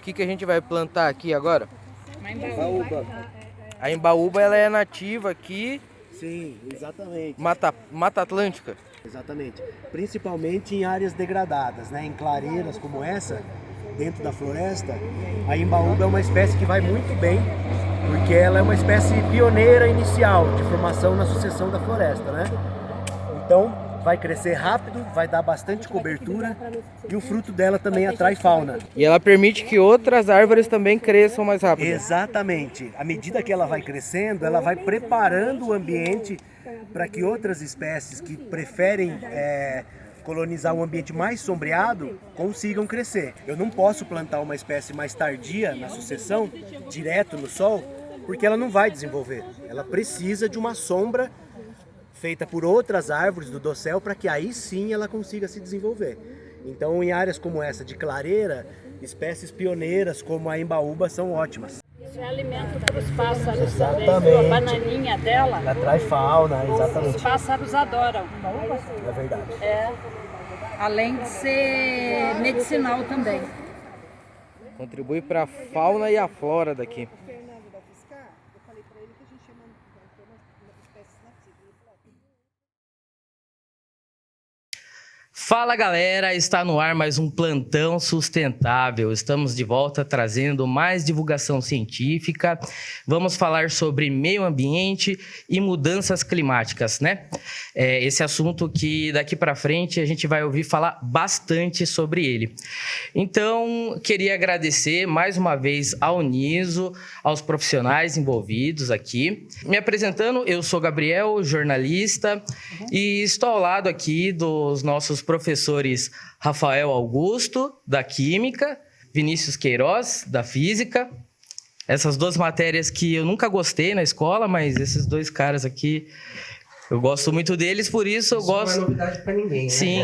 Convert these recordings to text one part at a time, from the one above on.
que a gente vai plantar aqui agora? Embaúba. A embaúba ela é nativa aqui, Sim, exatamente. Mata Atlântica. Exatamente. Principalmente em áreas degradadas, né? Em clareiras como essa, dentro da floresta, a embaúba é uma espécie que vai muito bem, porque ela é uma espécie pioneira inicial de formação na sucessão da floresta, né? Então, vai crescer rápido, vai dar bastante cobertura e o fruto dela também atrai fauna. E ela permite que outras árvores também cresçam mais rápido. Exatamente. À medida que ela vai crescendo, ela vai preparando o ambiente para que outras espécies que preferem colonizar um ambiente mais sombreado consigam crescer. Eu não posso plantar uma espécie mais tardia na sucessão, direto no sol, porque ela não vai desenvolver. Ela precisa de uma sombra feita por outras árvores do dossel para que aí sim ela consiga se desenvolver. Então, em áreas como essa de clareira, espécies pioneiras como a embaúba são ótimas. Isso é alimento para os pássaros também. Exatamente. A bananinha dela, Ela atrai fauna, exatamente. os pássaros adoram. É verdade. É. Além de ser medicinal também. Contribui para a fauna e a flora daqui. Fala galera, está no ar mais um Plantão Sustentável. Estamos de volta trazendo mais divulgação científica. Vamos falar sobre meio ambiente e mudanças climáticas, né? Esse assunto que daqui para frente a gente vai ouvir falar bastante sobre ele. Então, queria agradecer mais uma vez ao Niso, aos profissionais envolvidos aqui. Me apresentando, eu sou Gabriel, jornalista, e estou ao lado aqui dos nossos professores Rafael Augusto, da Química, Vinícius Queiroz, da Física. Essas duas matérias que eu nunca gostei na escola, mas esses dois caras aqui, eu gosto muito deles, por isso eu gosto... Não é novidade pra ninguém, né? Sim,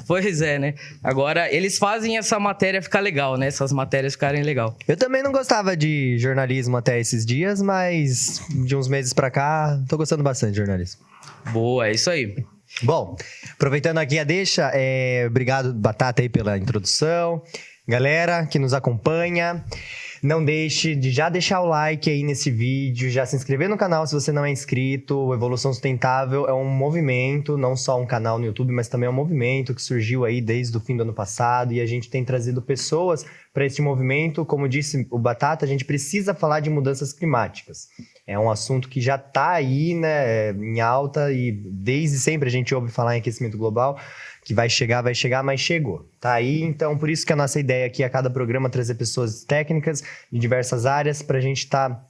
pois é, né? Agora, eles fazem essa matéria ficar legal, né? Essas matérias ficarem legal. Eu também não gostava de jornalismo até esses dias, mas de uns meses pra cá, tô gostando bastante de jornalismo. Boa, é isso aí. Bom, aproveitando aqui a deixa, obrigado, Batata, aí pela introdução. Galera que nos acompanha, não deixe de já deixar o like aí nesse vídeo, já se inscrever no canal se você não é inscrito. O Evolução Sustentável é um movimento, não só um canal no YouTube, mas também é um movimento que surgiu aí desde o fim do ano passado e a gente tem trazido pessoas para esse movimento. Como disse o Batata, a gente precisa falar de mudanças climáticas. É um assunto que já está aí, né, em alta e desde sempre a gente ouve falar em aquecimento global, que vai chegar, mas chegou. Tá aí, então por isso que a nossa ideia aqui a cada programa é trazer pessoas técnicas de diversas áreas para a gente estar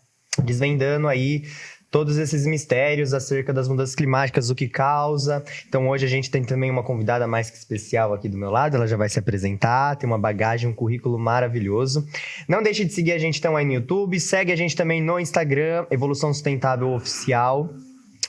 desvendando aí todos esses mistérios acerca das mudanças climáticas, o que causa. Então hoje a gente tem também uma convidada mais que especial aqui do meu lado, ela já vai se apresentar, tem uma bagagem, um currículo maravilhoso. Não deixe de seguir a gente então aí no YouTube, segue a gente também no Instagram, Evolução Sustentável Oficial.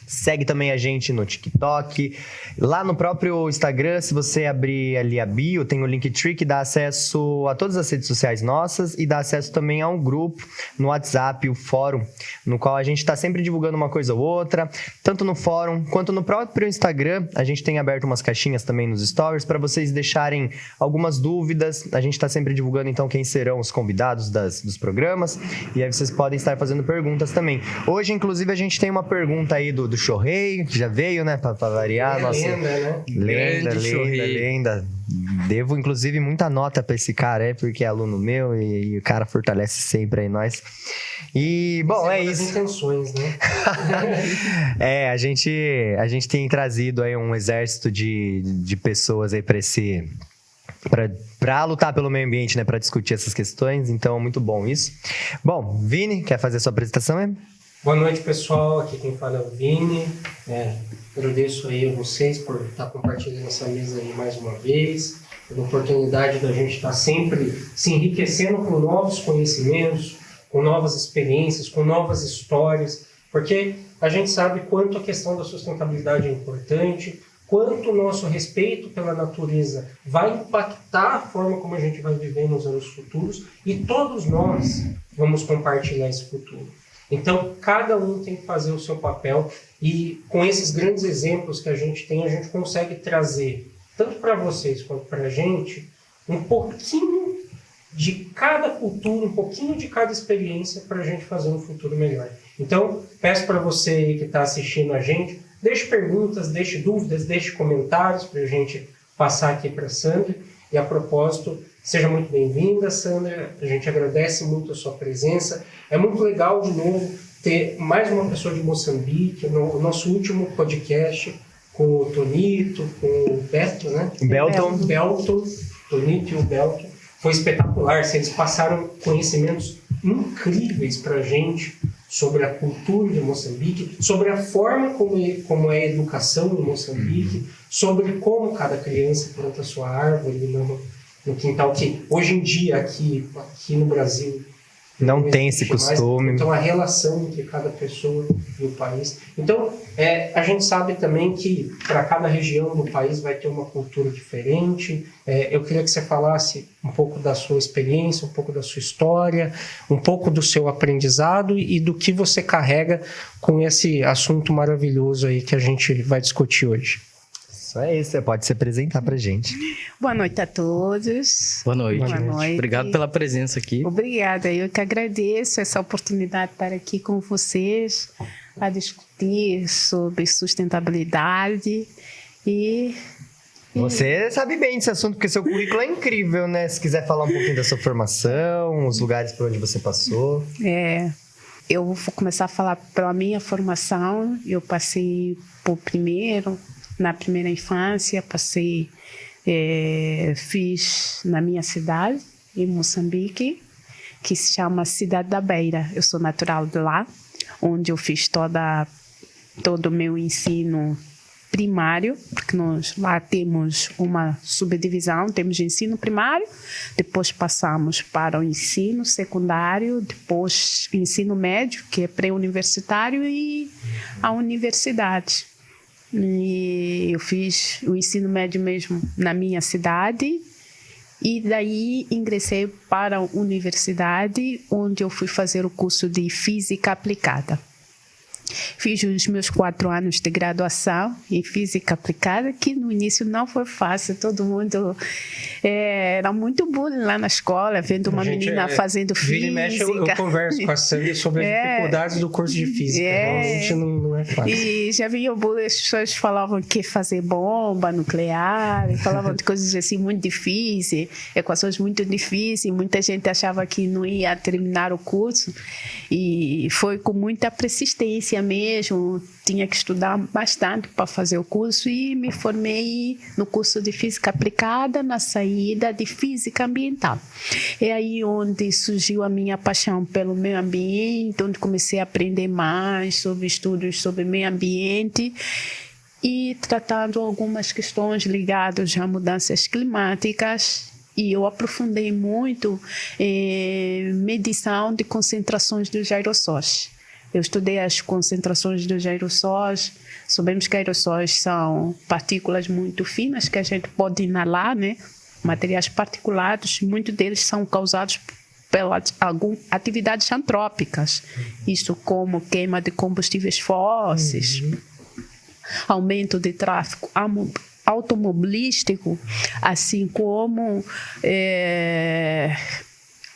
Segue também a gente no TikTok. Lá no próprio Instagram, se você abrir ali a bio, tem o Linktree que dá acesso a todas as redes sociais nossas e dá acesso também a um grupo no WhatsApp, o fórum, no qual a gente está sempre divulgando uma coisa ou outra, tanto no fórum quanto no próprio Instagram. A gente tem aberto umas caixinhas também nos stories para vocês deixarem algumas dúvidas. A gente está sempre divulgando então quem serão os convidados dos programas e aí vocês podem estar fazendo perguntas também. Hoje, inclusive, a gente tem uma pergunta aí do Chorreio, que já veio, né, pra variar. Lenda, né? Lenda. Devo, inclusive, muita nota pra esse cara, porque é aluno meu e o cara fortalece sempre aí nós. E, bom, é isso. Intenções, né? A gente tem trazido aí um exército de pessoas aí para lutar pelo meio ambiente, né, para discutir essas questões, então muito bom isso. Bom, Vini, quer fazer a sua apresentação, hein? Boa noite, pessoal. Aqui quem fala é o Vini. Agradeço aí a vocês por estar compartilhando essa mesa aí mais uma vez, pela oportunidade da gente estar sempre se enriquecendo com novos conhecimentos, com novas experiências, com novas histórias, porque a gente sabe quanto a questão da sustentabilidade é importante, quanto o nosso respeito pela natureza vai impactar a forma como a gente vai viver nos anos futuros e todos nós vamos compartilhar esse futuro. Então, cada um tem que fazer o seu papel e com esses grandes exemplos que a gente tem, a gente consegue trazer, tanto para vocês quanto para a gente, um pouquinho de cada cultura, um pouquinho de cada experiência para a gente fazer um futuro melhor. Então, peço para você aí que está assistindo a gente, deixe perguntas, deixe dúvidas, deixe comentários para a gente passar aqui para a Sandra. E a propósito, seja muito bem-vinda, Sandra. A gente agradece muito a sua presença. É muito legal, de novo, ter mais uma pessoa de Moçambique. No nosso último podcast com o Tonito, com o Beto, né? Belton, Tonito e o Belton. Foi espetacular. Eles passaram conhecimentos incríveis para a gente sobre a cultura de Moçambique, sobre a forma como é a educação em Moçambique, sobre como cada criança planta sua árvore no quintal, que hoje em dia aqui no Brasil não tem esse costume. Então, a relação entre cada pessoa e o país. Então, a gente sabe também que para cada região do país vai ter uma cultura diferente. Eu queria que você falasse um pouco da sua experiência, um pouco da sua história, um pouco do seu aprendizado e do que você carrega com esse assunto maravilhoso aí que a gente vai discutir hoje. Isso é isso, você pode se apresentar pra gente. Boa noite a todos. Boa noite. Boa noite. Obrigado pela presença aqui. Obrigada, eu que agradeço essa oportunidade de estar aqui com vocês a discutir sobre sustentabilidade e... Você sabe bem desse assunto, porque seu currículo é incrível, né? Se quiser falar um pouquinho da sua formação, os lugares por onde você passou. Eu vou começar a falar pela minha formação. Eu passei na primeira infância, fiz na minha cidade, em Moçambique, que se chama Cidade da Beira. Eu sou natural de lá, onde eu fiz todo o meu ensino primário, porque nós lá temos uma subdivisão, temos ensino primário, depois passamos para o ensino secundário, depois ensino médio, que é pré-universitário, e a universidade. E eu fiz o ensino médio mesmo na minha cidade e daí ingressei para a universidade, onde eu fui fazer o curso de Física Aplicada. Fiz os meus 4 anos de graduação em Física Aplicada, que no início não foi fácil, todo mundo era muito bullying lá na escola, vendo uma menina fazendo física. Vira e mexe, eu converso com a Sandra sobre as dificuldades do curso de Física, realmente não é fácil. E já vinha bullying, as pessoas falavam que ia fazer bomba nuclear, falavam de coisas assim muito difíceis, equações muito difíceis, muita gente achava que não ia terminar o curso, e foi com muita persistência mesmo, tinha que estudar bastante para fazer o curso e me formei no curso de Física Aplicada na saída de Física Ambiental. É aí onde surgiu a minha paixão pelo meio ambiente, onde comecei a aprender mais sobre estudos sobre meio ambiente e tratando algumas questões ligadas a mudanças climáticas. E eu aprofundei muito em medição de concentrações dos aerossóis. Eu estudei as concentrações dos aerossóis. Sabemos que aerossóis são partículas muito finas que a gente pode inalar, né? Materiais particulados, muitos deles são causados pelas atividades antrópicas. Isso como queima de combustíveis fósseis, aumento de tráfego automobilístico, assim como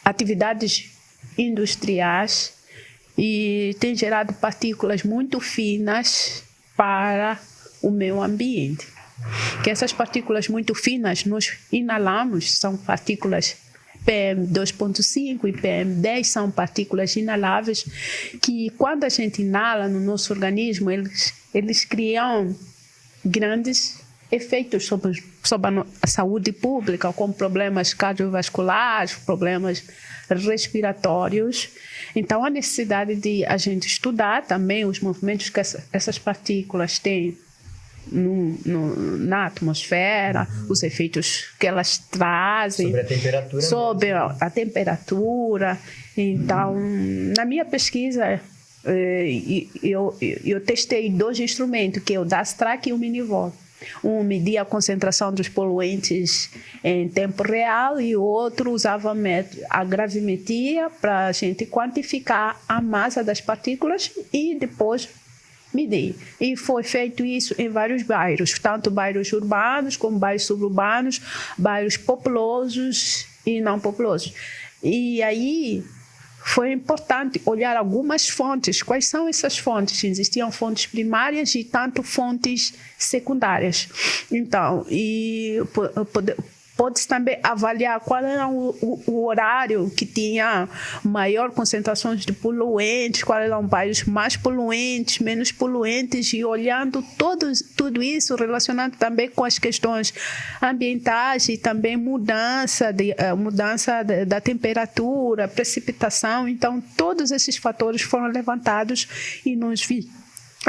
atividades industriais, e tem gerado partículas muito finas para o meio ambiente. Que essas partículas muito finas nós inalamos, são partículas PM2.5 e PM10, são partículas inaláveis que quando a gente inala no nosso organismo, eles criam grandes efeitos sobre a saúde pública, como problemas cardiovasculares, problemas respiratórios. Então, a necessidade de a gente estudar também os movimentos que essas partículas têm na atmosfera, os efeitos que elas trazem. Sobre a temperatura. Sobre a temperatura. Então, na minha pesquisa, eu testei 2 instrumentos, que é o DASTRAC e o Minivol. Um media a concentração dos poluentes em tempo real e o outro usava a gravimetria para a gente quantificar a massa das partículas e depois medir. E foi feito isso em vários bairros, tanto bairros urbanos como bairros suburbanos, bairros populosos e não populosos. E aí foi importante olhar algumas fontes. Quais são essas fontes? Existiam fontes primárias e tanto fontes secundárias. Então, pode-se também avaliar qual era o horário que tinha maior concentração de poluentes, quais eram os bairros mais poluentes, menos poluentes, e olhando tudo isso, relacionado também com as questões ambientais e também mudança da temperatura, precipitação. Então, todos esses fatores foram levantados e nós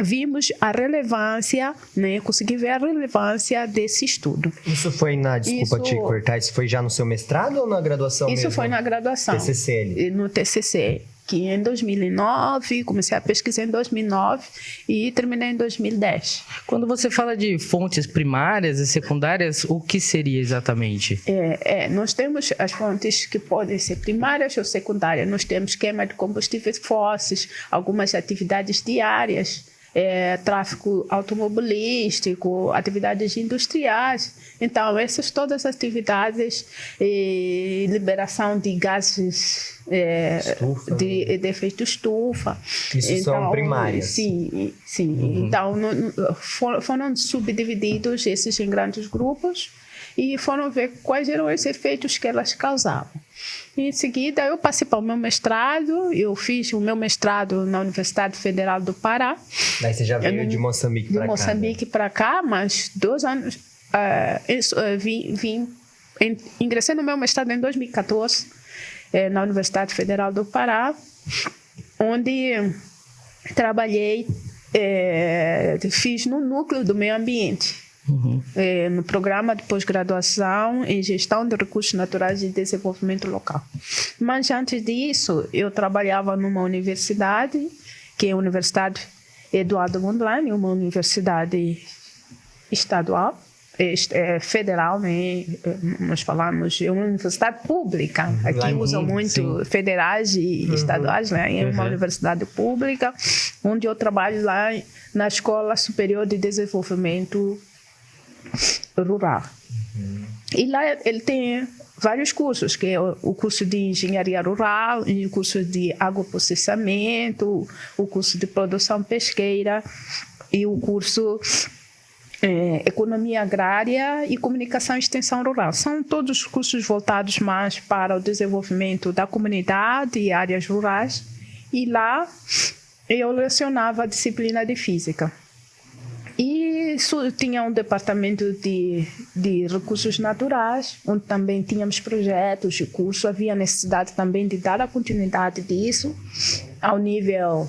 vimos a relevância, né? Consegui ver a relevância desse estudo. Isso foi desculpa te cortar, isso foi já no seu mestrado ou na graduação mesmo? Isso foi na graduação. TCC. No TCC, que em 2009, comecei a pesquisar em 2009 e terminei em 2010. Quando você fala de fontes primárias e secundárias, o que seria exatamente? Nós temos as fontes que podem ser primárias ou secundárias. Nós temos queima de combustíveis fósseis, algumas atividades diárias, tráfego automobilístico, atividades industriais. Então, essas todas as atividades, liberação de gases de efeito estufa. Isso são primárias. Sim. Então, foram subdivididos esses em grandes grupos e foram ver quais eram os efeitos que elas causavam. Em seguida, eu passei para o meu mestrado. Eu fiz o meu mestrado na Universidade Federal do Pará. Daí você já veio de Moçambique para cá? De Moçambique para cá, mas 2 anos. Ingressei no meu mestrado em 2014, na Universidade Federal do Pará, onde trabalhei, fiz no núcleo do meio ambiente. No programa de pós-graduação em gestão de recursos naturais e desenvolvimento local. Mas antes disso, eu trabalhava numa universidade, que é a Universidade Eduardo Mondlane, uma universidade estadual, federal, né? Nós falamos, é uma universidade pública. Aqui usam muito federais e estaduais, né? É uma universidade pública, onde eu trabalho lá na Escola Superior de Desenvolvimento Rural. E lá ele tem vários cursos, que é o curso de engenharia rural, o curso de agroprocessamento, o curso de produção pesqueira e o curso economia agrária e comunicação e extensão rural. São todos cursos voltados mais para o desenvolvimento da comunidade e áreas rurais. E lá eu lecionava a disciplina de física. E tinha um departamento de recursos naturais, onde também tínhamos projetos de curso. Havia necessidade também de dar a continuidade disso ao nível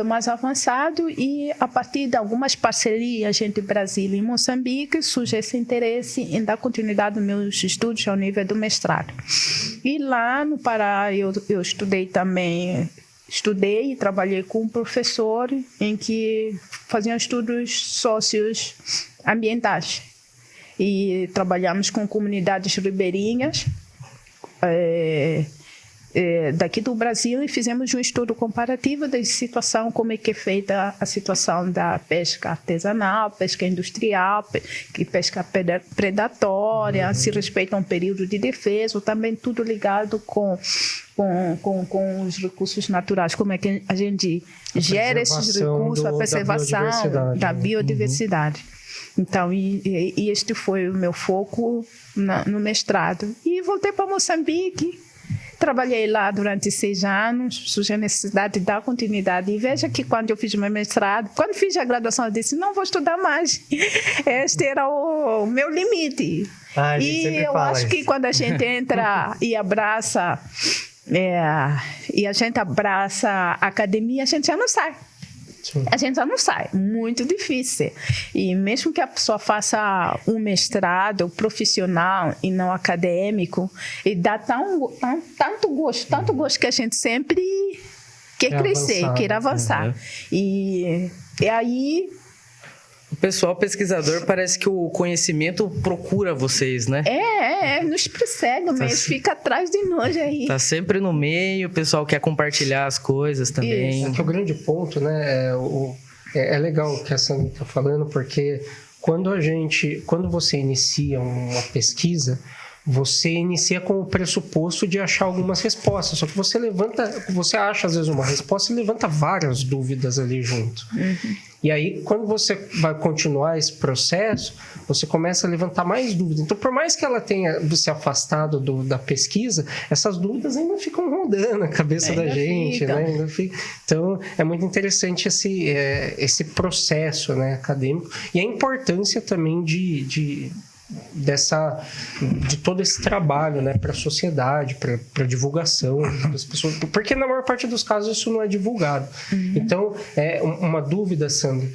mais avançado, e a partir de algumas parcerias entre Brasil e Moçambique surge esse interesse em dar continuidade aos meus estudos ao nível do mestrado. E lá no Pará eu estudei e trabalhei com um professor em que fazia estudos socioambientais. E trabalhamos com comunidades ribeirinhas daqui do Brasil, e fizemos um estudo comparativo da situação, como é que é feita a situação da pesca artesanal, pesca industrial, pesca predatória, se respeita um período de defesa, também tudo ligado com os recursos naturais, como é que a gente gera esses recursos, a preservação da biodiversidade. Então, e este foi o meu foco no mestrado. E voltei para Moçambique. Trabalhei lá durante 6 anos, surgiu a necessidade de dar continuidade. E veja que quando eu fiz meu mestrado, quando fiz a graduação, eu disse, não vou estudar mais. Este era o meu limite. E eu acho que quando a gente entra e abraça, a academia, a gente já não sai. A gente já não sai, muito difícil. E mesmo que a pessoa faça um mestrado profissional e não acadêmico, e dá tanto gosto que a gente sempre quer crescer, quer avançar. E aí... O pessoal pesquisador, parece que o conhecimento procura vocês, né? Nos persegue mesmo, fica atrás de nós aí. Tá sempre no meio, o pessoal quer compartilhar as coisas também. É que o grande ponto, né, é legal o que a Sandra está falando, porque quando você inicia uma pesquisa, você inicia com o pressuposto de achar algumas respostas. Só que você acha às vezes uma resposta e levanta várias dúvidas ali junto. E aí, quando você vai continuar esse processo, você começa a levantar mais dúvidas. Então, por mais que ela tenha se afastado da pesquisa, essas dúvidas ainda ficam rondando a cabeça da gente, né? Então, é muito interessante esse processo, né, acadêmico. E a importância também de todo esse trabalho, né, para a sociedade, para divulgação das pessoas, porque na maior parte dos casos isso não é divulgado. Então, uma dúvida, Sandra,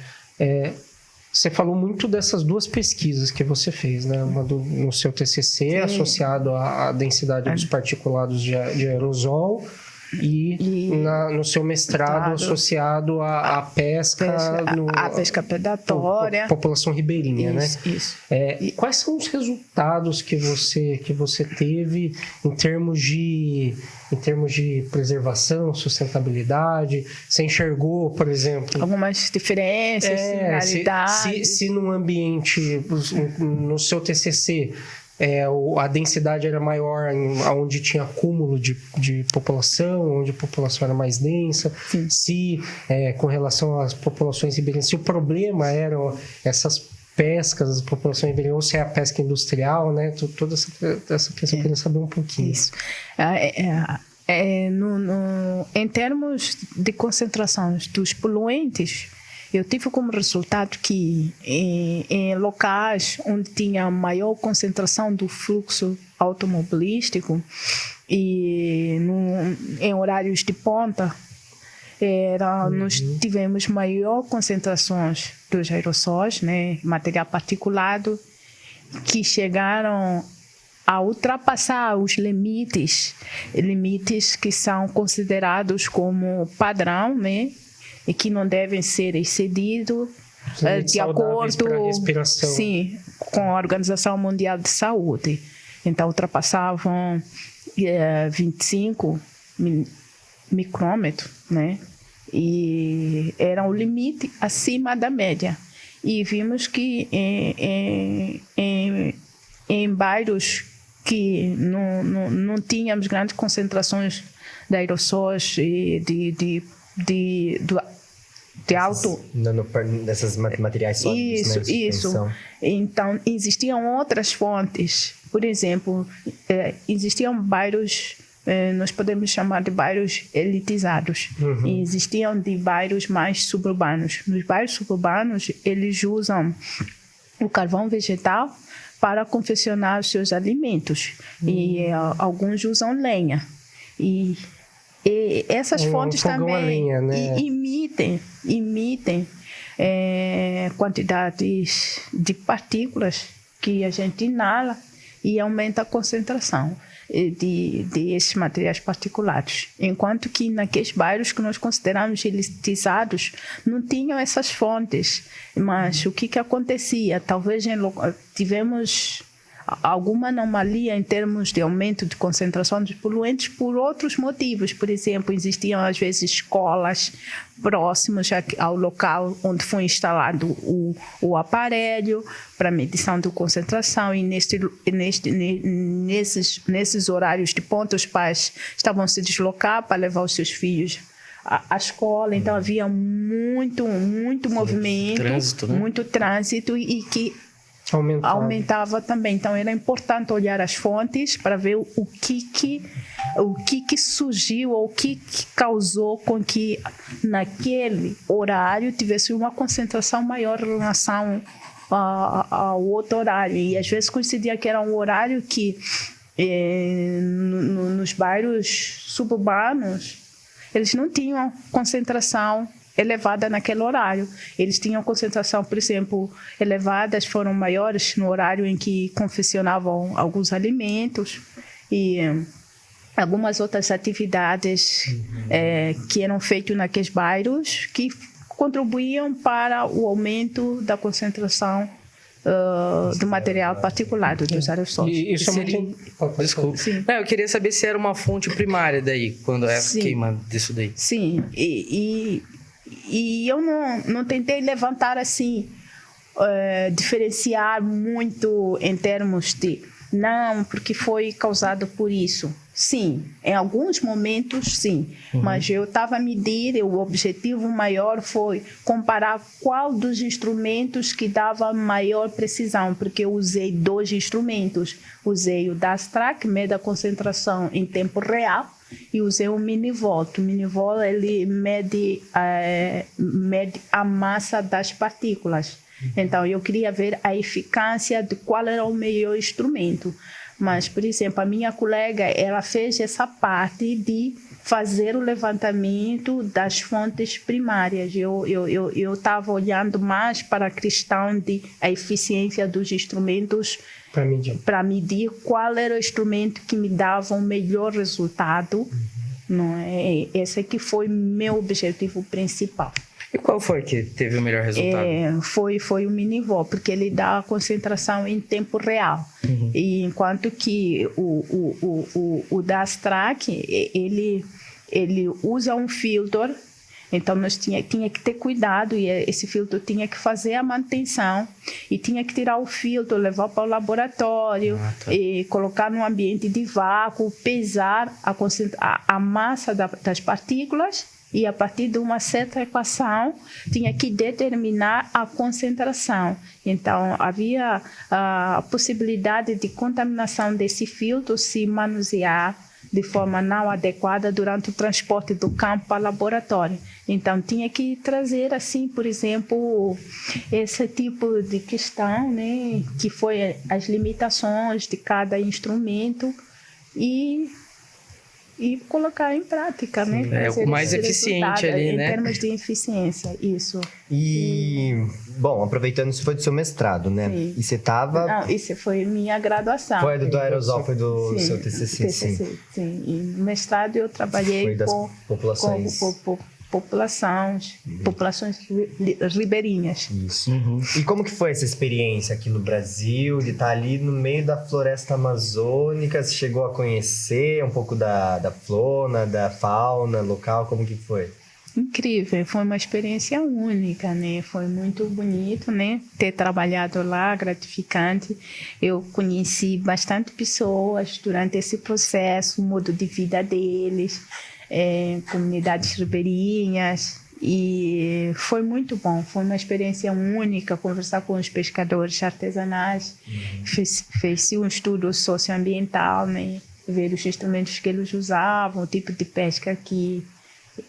você falou muito dessas duas pesquisas que você fez, né? Uma no seu TCC, associado à densidade dos particulados de aerosol, e no seu mestrado associado à pesca... A pesca predatória. População ribeirinha, isso, né? Isso. E quais são os resultados que você teve em termos de preservação, sustentabilidade? Você enxergou, por exemplo... Algumas diferenças, similaridades. Se num ambiente, no seu TCC... a densidade era maior onde tinha acúmulo de população, onde a população era mais densa. Sim. Se, com relação às populações ribeirinhas, se o problema eram essas pescas, as populações ribeirinhas, ou se é a pesca industrial, né? Toda essa questão eu queria saber um pouquinho. Isso. Em termos de concentração dos poluentes, eu tive como resultado que em locais onde tinha maior concentração do fluxo automobilístico e em horários de ponta, nós tivemos maior concentrações dos aerossóis, né, material particulado, que chegaram a ultrapassar os limites que são considerados como padrão, né, e que não devem ser excedidos de acordo com a Organização Mundial de Saúde. Então, ultrapassavam 25 micrômetros, né? E era o limite acima da média. E vimos que em bairros que não tínhamos grandes concentrações de aerossóis e de alto... Dessas materiais sólidos, Isso. Então, existiam outras fontes. Por exemplo, existiam bairros, nós podemos chamar de bairros elitizados. E existiam de bairros mais suburbanos. Nos bairros suburbanos, eles usam o carvão vegetal para confeccionar os seus alimentos. E alguns usam lenha. E essas fontes também lenha, né? imitem quantidades de partículas que a gente inala e aumenta a concentração de esses materiais particulados. Enquanto que naqueles bairros que nós consideramos elitizados não tinham essas fontes. Mas o que acontecia? Talvez tivemos alguma anomalia em termos de aumento de concentração de poluentes por outros motivos. Por exemplo, existiam às vezes escolas próximas ao local onde foi instalado o aparelho para medição de concentração, e nesses horários de ponta os pais estavam a se deslocar para levar os seus filhos à escola. Então havia muito movimento, trânsito, né? muito trânsito, e que aumentava também. Então era importante olhar as fontes para ver o que surgiu, ou o que causou com que naquele horário tivesse uma concentração maior em relação ao outro horário. E às vezes coincidia que era um horário que nos bairros suburbanos eles não tinham concentração elevada naquele horário. Eles tinham concentração, por exemplo, elevadas, foram maiores no horário em que confeccionavam alguns alimentos e algumas outras atividades que eram feitas naqueles bairros, que contribuíam para o aumento da concentração do material particulado dos aerossóis. Isso é muito... Desculpa. Não, eu queria saber se era uma fonte primária daí, quando é queima disso daí. Sim, e eu não tentei levantar assim, diferenciar muito em termos de não, porque foi causado por isso. Sim, em alguns momentos sim, mas eu estava a medir, o objetivo maior foi comparar qual dos instrumentos que dava maior precisão, porque eu usei 2 instrumentos. Usei o DASTRAC, mede a concentração em tempo real, e usei o Minivolt. O Minivolt ele mede a massa das partículas. Então, eu queria ver a eficácia de qual era o melhor instrumento. Mas, por exemplo, a minha colega, ela fez essa parte de fazer o levantamento das fontes primárias. Eu estava olhando mais para a questão de a eficiência dos instrumentos para medir qual era o instrumento que me dava o melhor resultado. Não é? Esse que foi meu objetivo principal. E qual foi que teve o melhor resultado? Foi o Minivolt, porque ele dá a concentração em tempo real. E enquanto que o DASTRAC, ele usa um filtro, então nós tinha que ter cuidado, e esse filtro tinha que fazer a manutenção, e tinha que tirar o filtro, levar para o laboratório, e colocar num ambiente de vácuo, pesar a massa das partículas, e a partir de uma certa equação tinha que determinar a concentração. Então, havia a possibilidade de contaminação desse filtro se manusear de forma não adequada durante o transporte do campo para o laboratório. Então, tinha que trazer, assim, por exemplo, esse tipo de questão, né, que foi as limitações de cada instrumento e colocar em prática, né? O mais eficiente ali, né? Em termos de eficiência, isso. E, bom, aproveitando, isso foi do seu mestrado, né? Sim. E você estava... Não, isso foi minha graduação. Foi do aerosol, foi do seu TCC, sim. Sim. E no mestrado eu trabalhei com populações ribeirinhas. Isso. E como que foi essa experiência aqui no Brasil, de estar ali no meio da floresta amazônica? Você chegou a conhecer um pouco da flora, da fauna local? Como que foi? Incrível, foi uma experiência única, né? Foi muito bonito, né? Ter trabalhado lá, gratificante. Eu conheci bastante pessoas durante esse processo, o modo de vida deles, comunidades ribeirinhas, e foi muito bom. Foi uma experiência única conversar com os pescadores artesanais. Fez-se um estudo socioambiental, né? Ver os instrumentos que eles usavam, o tipo de pesca que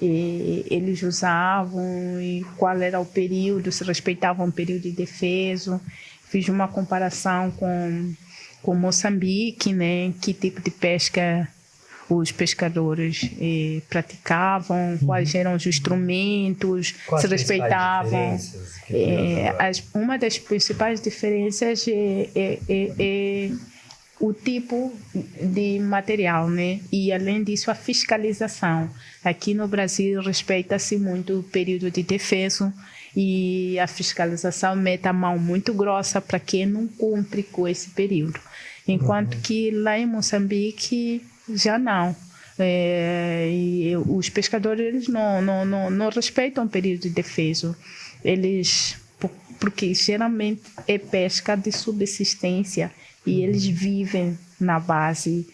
eles usavam e qual era o período, se respeitavam o período de defeso. Fiz uma comparação com Moçambique, né? Que tipo de pesca os pescadores praticavam, quais eram os instrumentos, se respeitavam. Uma das principais diferenças é o tipo de material, né? E além disso a fiscalização. Aqui no Brasil respeita-se muito o período de defeso e a fiscalização mete a mão muito grossa para quem não cumpre com esse período. Enquanto que lá em Moçambique já não. E os pescadores eles não respeitam o período de defeso. Porque geralmente é pesca de subsistência e eles vivem na base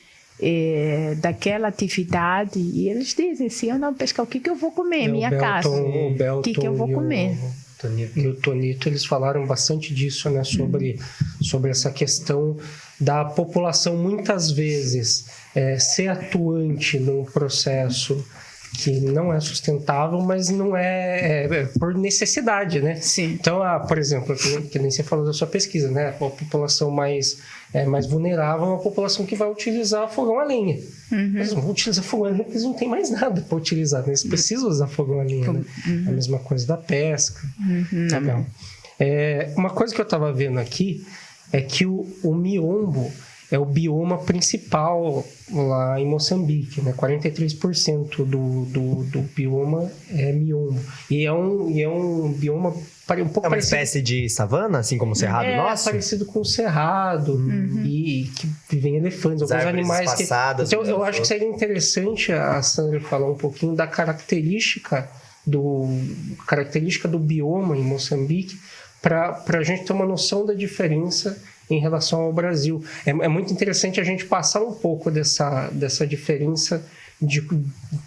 daquela atividade e eles dizem, se eu não pescar, o que eu vou comer? Minha casa. O que eu vou comer? E o Tonito, eles falaram bastante disso, né? Sobre essa questão da população, muitas vezes, ser atuante num processo que não é sustentável, mas não é por necessidade, né? Sim. Então, por exemplo, que nem você falou da sua pesquisa, né? A população mais vulnerável é uma população que vai utilizar fogão a lenha. Eles não vão utilizar fogão a lenha porque eles não têm mais nada para utilizar, né? Eles precisam usar fogão a lenha, né? A mesma coisa da pesca. Legal. Uma coisa que eu estava vendo aqui é que o miombo é o bioma principal lá em Moçambique, né? 43% do bioma é miombo. E é um bioma um pouco parecido. Espécie de savana, assim como o cerrado nosso? É parecido com o cerrado e que vivem elefantes, alguns animais que... Então eu acho que seria interessante a Sandra falar um pouquinho da característica do bioma em Moçambique, para a gente ter uma noção da diferença em relação ao Brasil. É muito interessante a gente passar um pouco dessa diferença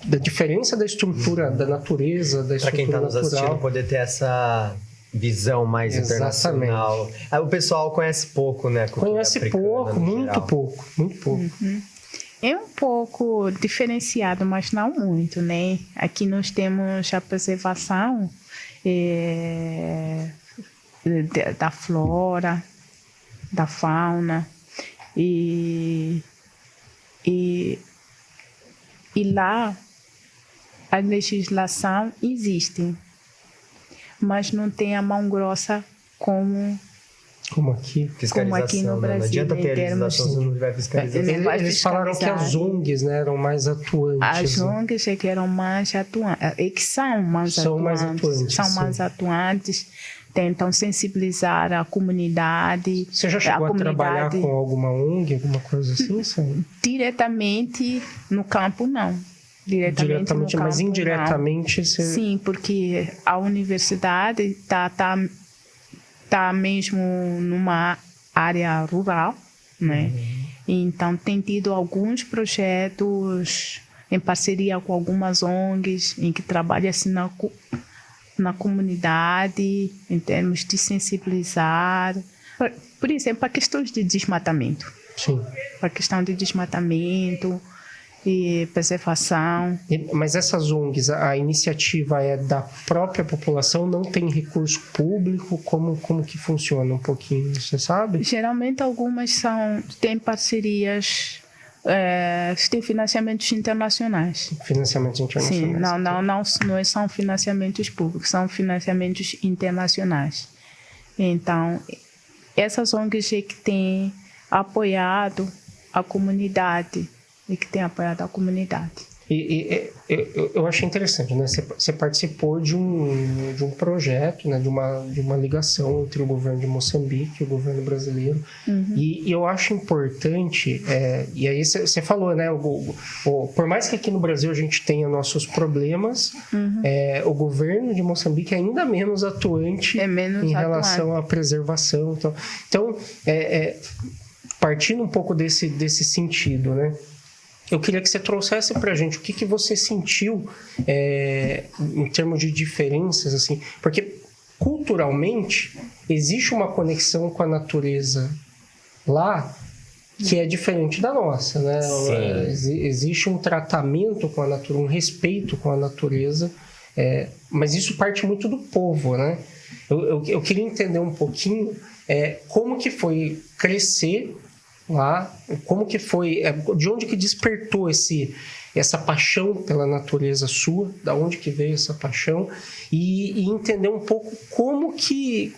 da diferença da estrutura da natureza, da Para quem estrutura está nos assistindo natural. poder ter essa visão mais internacional. O pessoal conhece pouco, né? a cultura Conhece africana, pouco, no muito geral. pouco, muito pouco. É um pouco diferenciado, mas não muito, né? Aqui nós temos a preservação da flora, da fauna e lá a legislação existe, mas não tem a mão grossa como Como aqui. Fiscalização, aqui no né? Brasil, Não adianta em ter a termos- legislação se não tiver fiscalização. Não vai Eles falaram que as fiscalizar. ONGs, né, eram mais atuantes. As né? ONGs é que eram mais atuantes, é que são mais São mais atuantes, atuantes, são sim. mais atuantes, tentam sensibilizar a comunidade. Você já chegou a trabalhar com alguma ONG, alguma coisa assim, Sam? Diretamente no campo, não. Diretamente no campo, mas não. indiretamente você... Sim, porque a universidade tá mesmo numa área rural, né? Então tem tido alguns projetos em parceria com algumas ONGs em que trabalha assim na comunidade, em termos de sensibilizar, por exemplo, para questões de desmatamento, Sim. para a questão de desmatamento e preservação. Mas essas ONGs, a iniciativa é da própria população, não tem recurso público? Como que funciona um pouquinho, você sabe? Geralmente algumas têm parcerias, têm financiamentos internacionais. Financiamentos internacionais. Sim, não são financiamentos públicos, são financiamentos internacionais. Então, essas ONGs é que têm apoiado a comunidade, E eu achei interessante, né? Você participou de um projeto, né? de uma ligação entre o governo de Moçambique e o governo brasileiro. E eu acho importante, e aí você falou, né? Por mais que aqui no Brasil a gente tenha nossos problemas, o governo de Moçambique é ainda menos atuante em relação à preservação. Então partindo um pouco desse sentido, né? Eu queria que você trouxesse para a gente o que você sentiu em termos de diferenças, assim, porque culturalmente existe uma conexão com a natureza lá que é diferente da nossa, né? Existe um tratamento com a natureza, um respeito com a natureza, mas isso parte muito do povo, né? Eu queria entender um pouquinho como que foi crescer lá, como que foi, de onde que despertou essa paixão pela natureza sua, da onde que veio essa paixão, e entender um pouco como que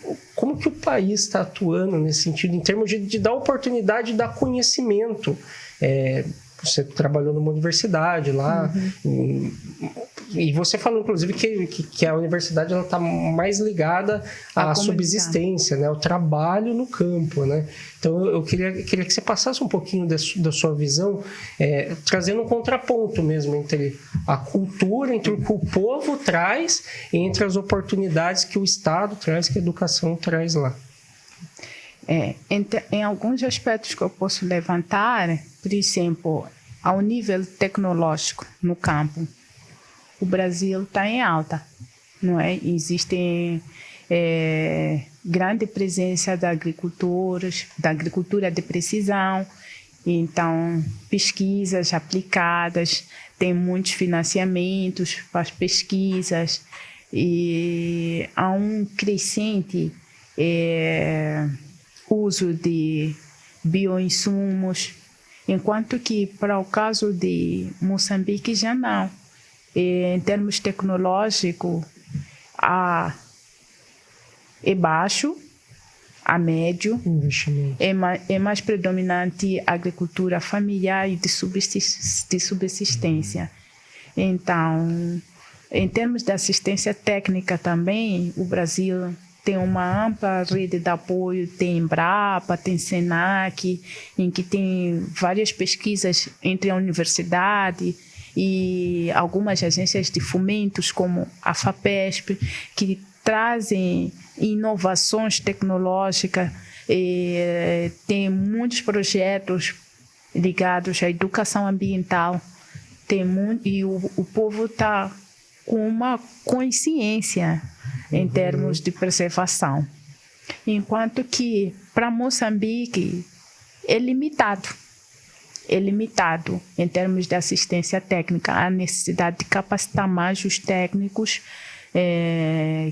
o país está atuando nesse sentido, em termos de dar oportunidade de dar conhecimento. Você trabalhou numa universidade lá, e você falou, inclusive, que a universidade está mais ligada à subsistência, né? Ao trabalho no campo, né? Então, eu queria que você passasse um pouquinho da sua visão, trazendo um contraponto mesmo entre a cultura, entre o que o povo traz, e entre as oportunidades que o Estado traz, que a educação traz lá. Em alguns aspectos que eu posso levantar, por exemplo, ao nível tecnológico no campo, o Brasil está em alta, não é? Existe grande presença de agricultores, da agricultura de precisão, então pesquisas aplicadas, tem muitos financiamentos para as pesquisas e há um crescente uso de bioinsumos, enquanto que para o caso de Moçambique já não. Em termos tecnológicos, é baixo, a médio, é mais predominante a agricultura familiar e de subsistência. Então, em termos de assistência técnica também, o Brasil tem uma ampla rede de apoio, tem Embrapa, tem Senac, em que tem várias pesquisas entre a universidade e algumas agências de fomentos, como a FAPESP, que trazem inovações tecnológicas Tem muitos projetos ligados à educação ambiental. E o povo está com uma consciência em termos de preservação. Enquanto que, para Moçambique, é limitado em termos de assistência técnica. Há necessidade de capacitar mais os técnicos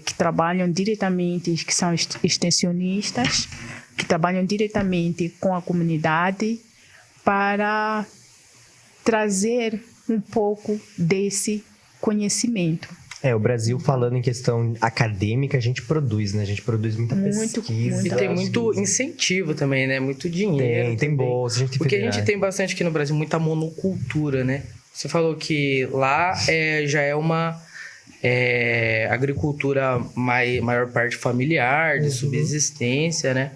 que trabalham diretamente, que são extensionistas, que trabalham diretamente com a comunidade para trazer um pouco desse conhecimento. O Brasil, falando em questão acadêmica, a gente produz, né? A gente produz muita pesquisa. E tem muito incentivo também, né? Muito dinheiro. Tem bolsa. Porque a gente tem bastante aqui no Brasil, muita monocultura, né? Você falou que lá já é uma agricultura maior parte familiar, de subsistência, né?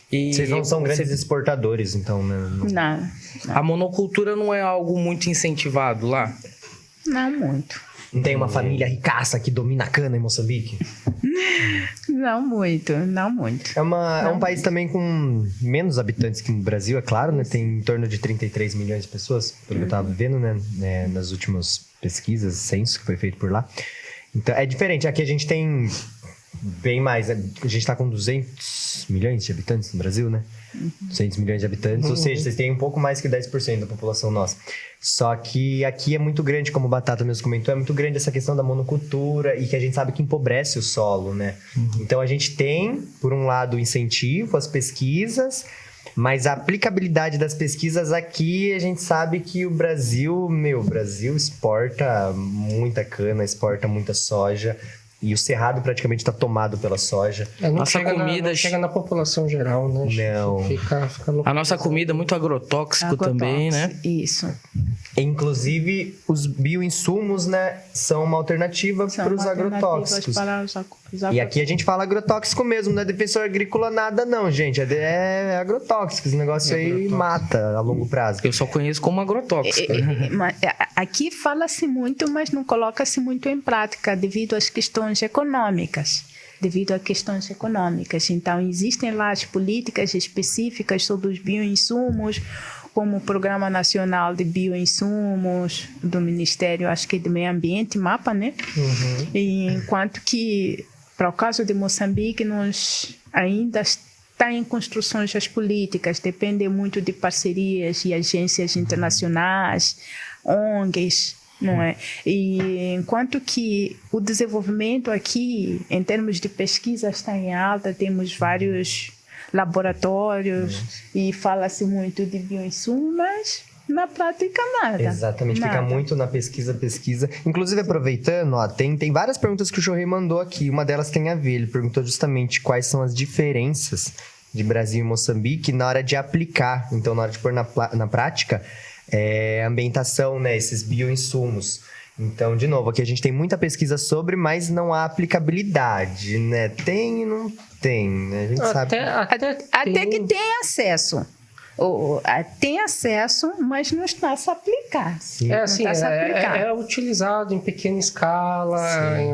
E vocês não são grandes exportadores, então, né? Não. A monocultura não é algo muito incentivado lá? Não muito. Não tem uma família ricaça que domina a cana em Moçambique? Não muito. É um país também com menos habitantes que no Brasil, é claro, né? Tem em torno de 33 milhões de pessoas, pelo que eu estava vendo, né? Nas últimas pesquisas, censo que foi feito por lá. Então, é diferente. Aqui a gente tem bem mais. A gente está com 200 milhões de habitantes no Brasil, né? 200 milhões de habitantes, ou seja, vocês têm um pouco mais que 10% da população nossa. Só que aqui é muito grande, como o Batata mesmo comentou, é muito grande essa questão da monocultura e que a gente sabe que empobrece o solo, né? Então a gente tem, por um lado, o incentivo às pesquisas, mas a aplicabilidade das pesquisas aqui, a gente sabe que o Brasil exporta muita cana, exporta muita soja. E o cerrado praticamente está tomado pela soja. Não chega na população geral, né? Não. Fica a nossa comida é muito agrotóxico também, né? Isso. Inclusive, os bioinsumos, né, são uma alternativa para os agrotóxicos. E aqui a gente fala agrotóxico mesmo, não é defensor agrícola nada não, gente. É agrotóxico, esse negócio aí mata a longo prazo. Eu só conheço como agrotóxico. Aqui fala-se muito, mas não coloca-se muito em prática devido às questões econômicas. Então, existem lá as políticas específicas sobre os bioinsumos, como o Programa Nacional de Bioinsumos do Ministério, acho que do Meio Ambiente, MAPA, né? E enquanto que, para o caso de Moçambique, nós ainda está em construções as políticas, depende muito de parcerias e agências internacionais, ONGs, não é? E enquanto que o desenvolvimento aqui, em termos de pesquisa, está em alta, temos vários laboratórios e fala-se muito de bioinsumos, mas na prática nada. Exatamente, fica muito na pesquisa. Inclusive, aproveitando, tem várias perguntas que o Jorge mandou aqui, uma delas tem a ver, ele perguntou justamente quais são as diferenças de Brasil e Moçambique na hora de aplicar, então na hora de pôr na prática, a ambientação, né, esses bioinsumos. Então, de novo, aqui a gente tem muita pesquisa sobre, mas não há aplicabilidade, né? Tem e não tem, né? A gente sabe. Até que tem acesso. Tem acesso, mas não está a se aplicar. Sim. É utilizado em pequena escala, em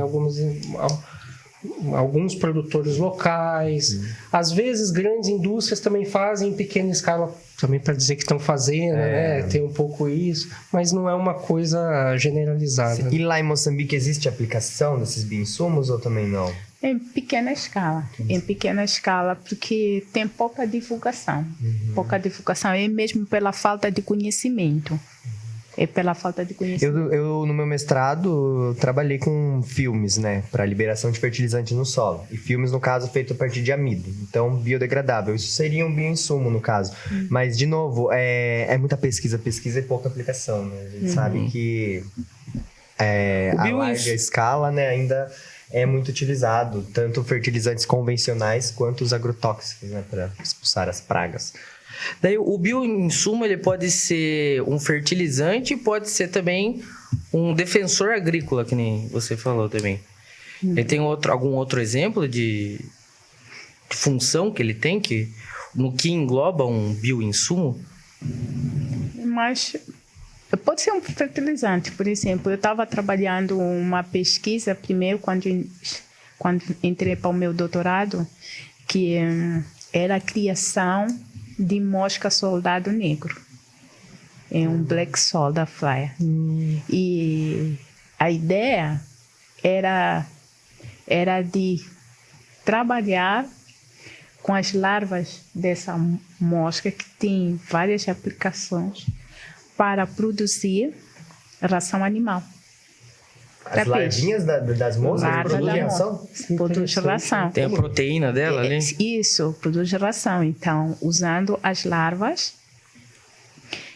alguns produtores locais. Às vezes, grandes indústrias também fazem em pequena escala, também para dizer que estão fazendo, né? Tem um pouco isso, mas não é uma coisa generalizada. E lá em Moçambique existe aplicação desses bioinsumos ou também não? Em pequena escala, porque tem pouca divulgação. E mesmo pela falta de conhecimento. Eu no meu mestrado, trabalhei com filmes, né, para liberação de fertilizante no solo. E filmes, no caso, feito a partir de amido. Então, biodegradável. Isso seria um bioinsumo, no caso. Mas, de novo, é muita pesquisa e pouca aplicação, né? A gente sabe que a larga escala, né, ainda é muito utilizado, tanto fertilizantes convencionais quanto os agrotóxicos, né, para expulsar as pragas. Daí o bioinsumo ele pode ser um fertilizante e pode ser também um defensor agrícola, que nem você falou também. Ele tem algum outro exemplo de função que ele tem, no que engloba um bioinsumo? Mas pode ser um fertilizante, por exemplo. Eu estava trabalhando uma pesquisa primeiro quando entrei para o meu doutorado, que era a criação de mosca soldado negro. É um black soldier fly. E a ideia era de trabalhar com as larvas dessa mosca, que tem várias aplicações, para produzir ração animal. As larvinhas das moscas Larva produzem da ração? mosca. Produz ração. Tem a proteína dela ali? Isso, produz ração. Então, usando as larvas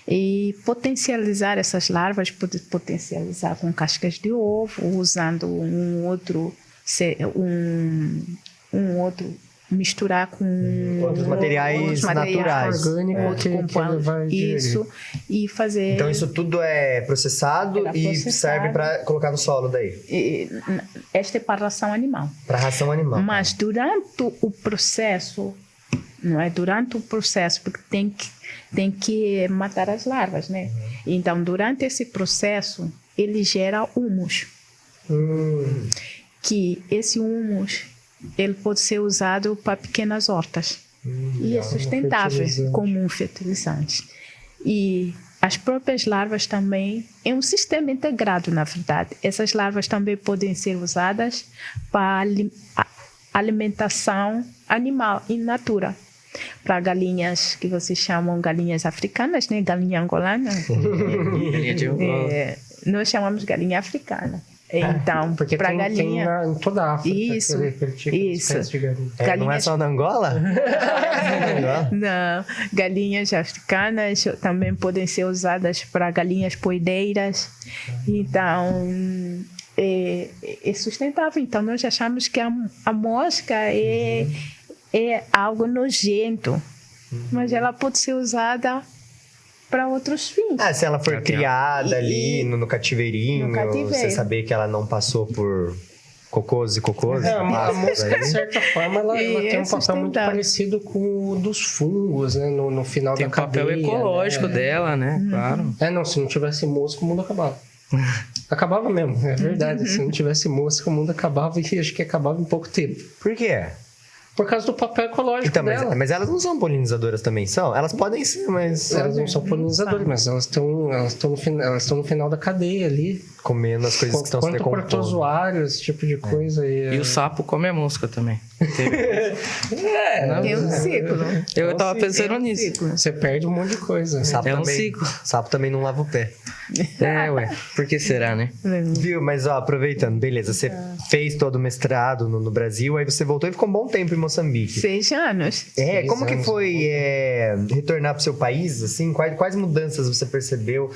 e potencializar essas larvas, potencializar com cascas de ovo, usando um outro misturar com Outros materiais naturais. Orgânicos que ele vai digerir. isso, e fazer. Então isso tudo é processado Era e processado. serve para colocar no solo daí? Esta é para ração animal. Para ração animal. Mas durante o processo, não é? Durante o processo, porque tem que matar as larvas, né? Então, durante esse processo, ele gera humus. Que esse humus, ele pode ser usado para pequenas hortas. E é sustentável como um fertilizante. E as próprias larvas também, é um sistema integrado, na verdade. Essas larvas também podem ser usadas para alimentação animal in natura. Para galinhas que vocês chamam galinhas africanas, né? Galinha angolana. Galinha de Angola. Nós chamamos galinha africana. Então, Porque para tem galinha. em toda a África Isso, aquele tipo de espécie de galinha. Não é galinhas- só na Angola? Não, galinhas africanas também podem ser usadas para galinhas poedeiras. Então, é sustentável. Então, nós achamos que a mosca é algo nojento, mas ela pode ser usada para outros fins. Se ela for criada ali E- no cativeirinho, no cativeiro. você saber que ela não passou por cocôs e cocôs. A passos mosca, aí. de certa forma, ela E tem um é papel muito sustentável. parecido com o dos fungos, né? No final Tem da o papel cadeia, ecológico né? dela, né? Claro. Não, se não tivesse mosca, o mundo acabava. Acabava mesmo, é verdade. Se não tivesse mosca, o mundo acabava e acho que acabava em pouco tempo. Por quê? Por causa do papel ecológico Então, dela. mas elas não são polinizadoras também, são? Elas podem ser, mas Elas não são polinizadoras, mas elas estão no final da cadeia ali. comendo as coisas que estão se Quanto decompondo. protozoário, esse tipo de coisa. E o sapo come a mosca também. Tem um ciclo. Eu tava pensando Tem um nisso. ciclo. Você perde um monte de coisa. Sapo É um também, ciclo. Sapo também não lava o pé. Ué. Por que será, né? Viu? Mas ó, aproveitando, beleza, você fez todo o mestrado no Brasil, aí você voltou e ficou um bom tempo em Moçambique. 6 anos. Como que anos, foi retornar pro seu país, assim? Quais mudanças você percebeu?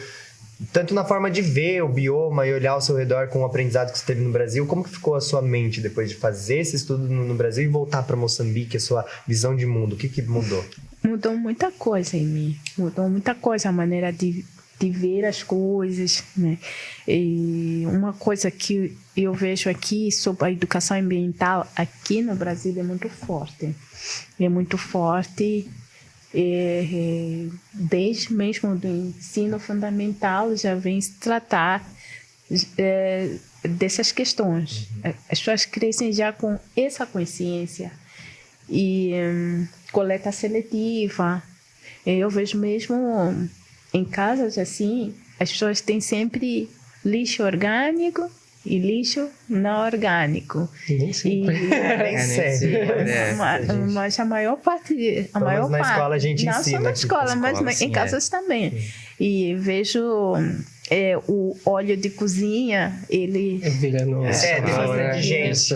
Tanto na forma de ver o bioma e olhar ao seu redor com o aprendizado que você teve no Brasil, como que ficou a sua mente depois de fazer esse estudo no Brasil e voltar para Moçambique, a sua visão de mundo? O que mudou? Mudou muita coisa em mim. Mudou muita coisa, a maneira de ver as coisas, né? E uma coisa que eu vejo aqui sobre a educação ambiental aqui no Brasil é muito forte. É muito forte. Desde mesmo do ensino fundamental já vem se tratar dessas questões. As pessoas crescem já com essa consciência. E coleta seletiva. Eu vejo mesmo em casas assim, as pessoas têm sempre lixo orgânico e lixo não orgânico. Nem sempre. Nem sempre. Mas a maior parte. A maior na parte, escola a gente não ensina só na aqui. escola, Na mas escola, em sim, casas também. E vejo o óleo de cozinha, ele. Virando tem bastante gente.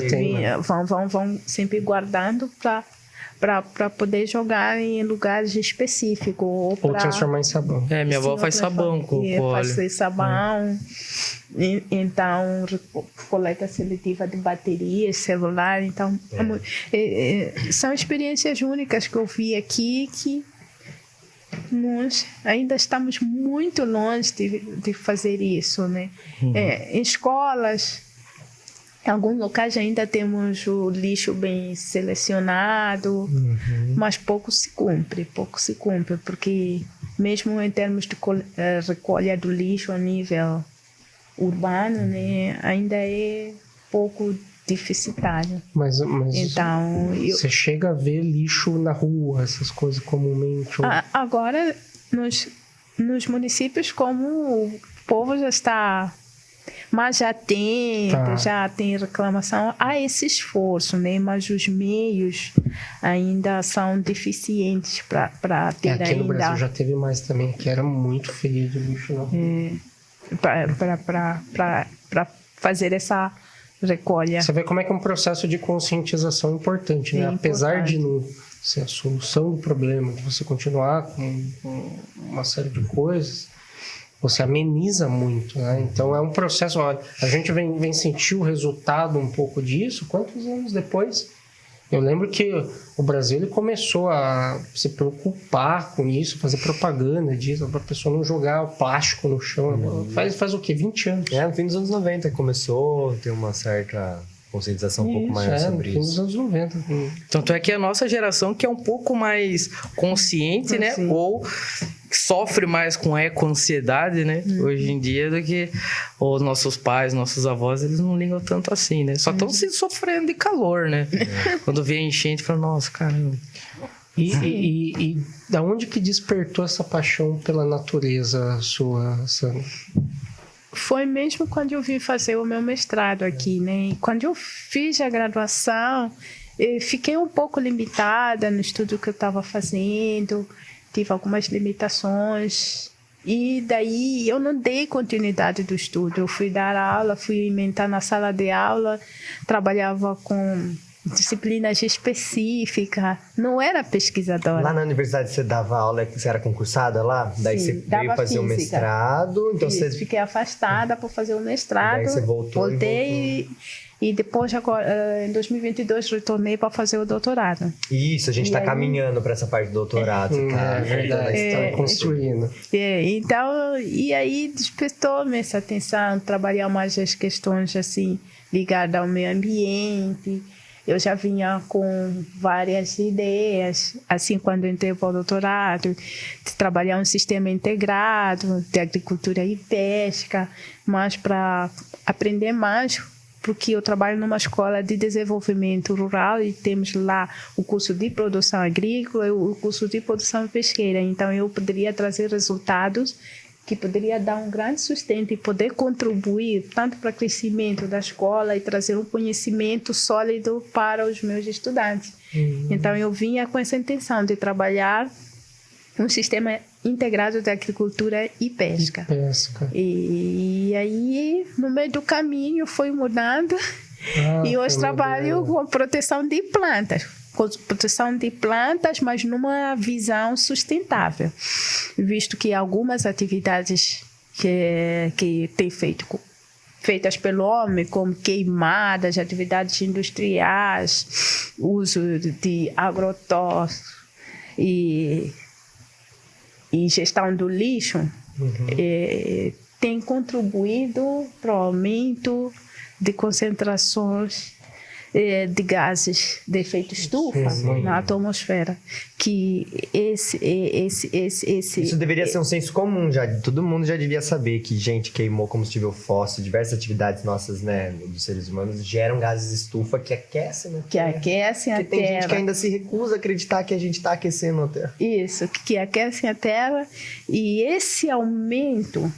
Vão sempre guardando para poder jogar em lugares específicos. Ou transformar em sabão. Minha avó faz sabão com óleo. Fazer sabão. Então, coleta seletiva de baterias, celular. Então, são experiências únicas que eu vi aqui que nós ainda estamos muito longe de fazer isso, né? Em escolas, em alguns locais ainda temos o lixo bem selecionado, mas pouco se cumpre, porque mesmo em termos de recolha do lixo a nível urbano, né, ainda é pouco deficitário. Mas Então, você chega a ver lixo na rua, essas coisas comumente? agora, nos municípios, como o povo já está mais atento, já tem reclamação, há esse esforço, né? Mas os meios ainda são deficientes para ter aqui ainda... no Brasil já teve mais também, que era muito feio de lixo na rua. Para fazer essa recolha. Você vê como é que é um processo de conscientização importante, né? É Apesar importante. de não ser a solução do problema, de você continuar com uma série de coisas, você ameniza muito, né? Então é um processo, olha, a gente vem sentir o resultado um pouco disso, quantos anos depois? Eu lembro que o Brasil ele começou a se preocupar com isso, fazer propaganda disso, para a pessoa não jogar o plástico no chão. Faz o quê? 20 anos. No fim dos anos 90 começou a ter uma certa conscientização um pouco maior sobre no fim dos isso. anos 90. Tanto é que a nossa geração que é um pouco mais consciente, né? Sim. Ou sofre mais com a eco-ansiedade, né? Hoje em dia, do que os nossos pais, nossos avós, eles não ligam tanto assim, né? Só estão se sofrendo de calor, né? Quando vê a enchente, fala, nossa, caramba. E da onde que despertou essa paixão pela natureza sua, Sandra? Foi mesmo quando eu vim fazer o meu mestrado aqui, né? Quando eu fiz a graduação, eu fiquei um pouco limitada no estudo que eu estava fazendo, tive algumas limitações, e daí eu não dei continuidade do estudo. Eu fui dar aula, fui inventar na sala de aula, trabalhava com disciplinas específicas, não era pesquisadora. Lá na universidade você dava aula, você era concursada lá? Daí Sim, você veio dava fazer o física. mestrado, então Isso, você... fiquei afastada para fazer o mestrado. Daí você voltou voltei e depois, agora, em 2022, retornei para fazer o doutorado. Isso, a gente E tá aí- caminhando para essa parte do doutorado, tá? É verdade, Então, está construindo. Então, e aí despertou-me essa atenção, trabalhar mais as questões assim, ligadas ao meio ambiente. Eu já vinha com várias ideias, assim, quando entrei para o doutorado, de trabalhar um sistema integrado de agricultura e pesca, mas para aprender mais, porque eu trabalho numa escola de desenvolvimento rural e temos lá o curso de produção agrícola e o curso de produção pesqueira. Então, eu poderia trazer resultados que poderia dar um grande sustento e poder contribuir tanto para o crescimento da escola e trazer um conhecimento sólido para os meus estudantes. Então, eu vinha com essa intenção de trabalhar um sistema integrado de agricultura e pesca. E aí, no meio do caminho, foi mudando e hoje trabalho com proteção de plantas. Proteção de plantas, mas numa visão sustentável, visto que algumas atividades que tem feitas pelo homem, como queimadas, atividades industriais, uso de agrotóxicos e gestão do lixo, tem contribuído para o aumento de concentrações de gases de efeito estufa na atmosfera, que isso deveria ser um senso comum já, todo mundo já devia saber que gente queimou combustível fóssil, diversas atividades nossas, né, dos seres humanos geram gases estufa que aquecem, né? Que aquecem a Terra. Tem gente que ainda se recusa a acreditar que a gente está aquecendo a Terra. Isso, que aquecem a Terra, e esse aumento,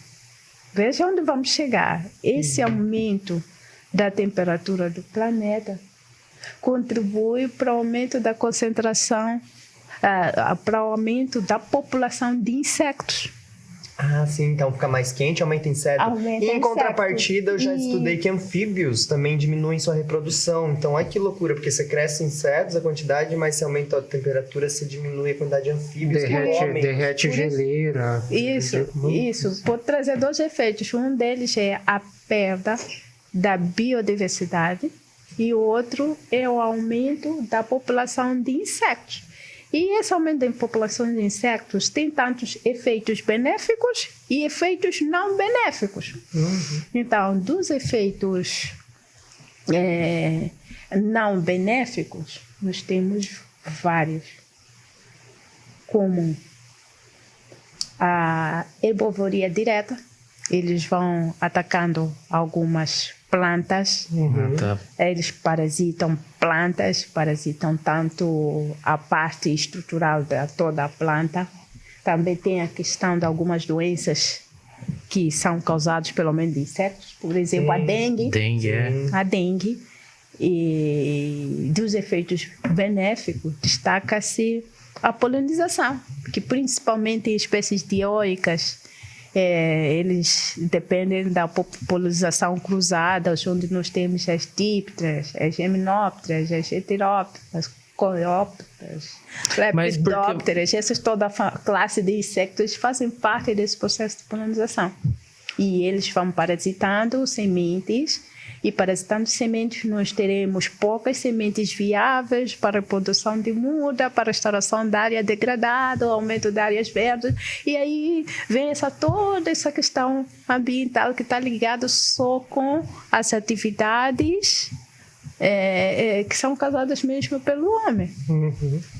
veja onde vamos chegar, esse aumento da temperatura do planeta contribui para o aumento da concentração, para o aumento da população de insetos. Ah, sim, então fica mais quente, aumenta inseto. Aumenta e em inseto. contrapartida, eu já estudei que anfíbios também diminuem sua reprodução. Então, olha que loucura, porque você cresce insetos, a quantidade, mas se aumenta a temperatura, você diminui a quantidade de anfíbios que comem. Derrete geleira. Isso. Pode trazer dois efeitos. Um deles é a perda da biodiversidade e o outro é o aumento da população de insetos. E esse aumento da população de insetos tem tantos efeitos benéficos e efeitos não benéficos. Então, dos efeitos não benéficos, nós temos vários, como a herbivoria direta, eles vão atacando algumas plantas. Tá. Eles parasitam plantas, parasitam tanto a parte estrutural de toda a planta. Também tem a questão de algumas doenças que são causadas pelo menos de insetos, por exemplo, a dengue. Dengue, A dengue. E dos efeitos benéficos, destaca-se a polinização, que principalmente em espécies dioicas, eles dependem da polinização cruzada, onde nós temos as dípteras, as geminópteras, as heterópteras, coleópteras, lepidópteras, essas toda a classe de insetos fazem parte desse processo de polinização. E eles vão parasitando sementes, e parasitando sementes nós teremos poucas sementes viáveis para a reprodução de muda, para a restauração da área degradada, aumento de áreas verdes, e aí vem toda essa questão ambiental que está ligada só com as atividades que são causadas mesmo pelo homem.